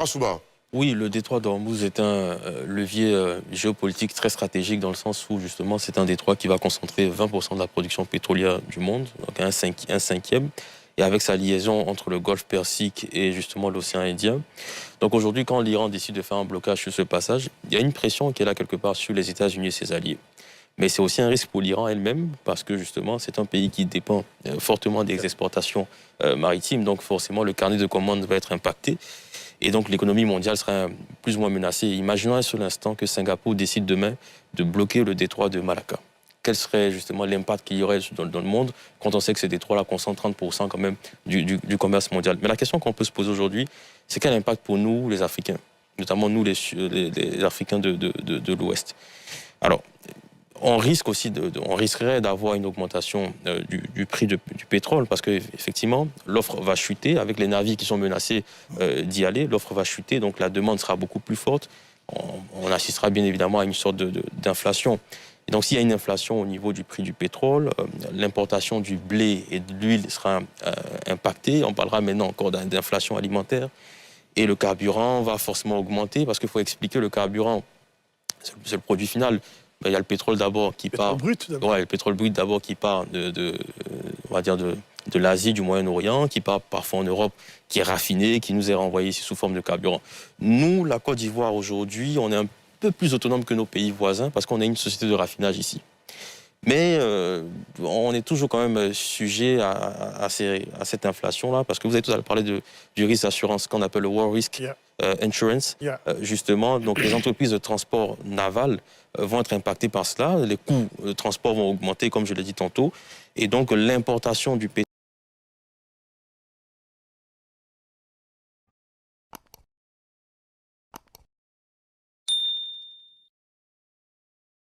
Assouba. Oui, le détroit d'Ormuz est un levier géopolitique très stratégique dans le sens où justement c'est un détroit qui va concentrer 20% de la production pétrolière du monde, donc un cinquième, et avec sa liaison entre le Golfe Persique et justement l'océan Indien. Donc aujourd'hui, quand l'Iran décide de faire un blocage sur ce passage, il y a une pression qui est là quelque part sur les États-Unis et ses alliés. Mais c'est aussi un risque pour l'Iran elle-même parce que justement c'est un pays qui dépend fortement des exportations maritimes, donc forcément le carnet de commandes va être impacté. Et donc l'économie mondiale sera plus ou moins menacée. Imaginons un seul instant que Singapour décide demain de bloquer le détroit de Malacca. Quel serait justement l'impact qu'il y aurait dans le monde quand on sait que ce détroit-là concentre 30% quand même du commerce mondial. Mais la question qu'on peut se poser aujourd'hui, c'est quel impact pour nous, les Africains, notamment nous, les Africains de l'Ouest. Alors, on risquerait d'avoir une augmentation du prix du pétrole parce qu'effectivement, l'offre va chuter. Avec les navires qui sont menacés d'y aller, l'offre va chuter, donc la demande sera beaucoup plus forte. On assistera bien évidemment à une sorte d'inflation. Et donc s'il y a une inflation au niveau du prix du pétrole, l'importation du blé et de l'huile sera impactée. On parlera maintenant encore d'inflation alimentaire. Et le carburant va forcément augmenter parce qu'il faut expliquer le carburant, c'est le produit final. Il y a le pétrole d'abord qui part. Le pétrole brut d'abord qui part on va dire de l'Asie, du Moyen-Orient, qui part parfois en Europe, qui est raffiné, qui nous est renvoyé ici sous forme de carburant. Nous, la Côte d'Ivoire aujourd'hui, on est un peu plus autonome que nos pays voisins parce qu'on a une société de raffinage ici. Mais on est toujours quand même sujet à cette inflation-là, parce que vous avez tout à l'heure parlé du risque d'assurance qu'on appelle le War Risk Insurance. Justement, donc les entreprises de transport naval vont être impactées par cela. Les coûts de transport vont augmenter, comme je l'ai dit tantôt. Et donc l'importation du pétrole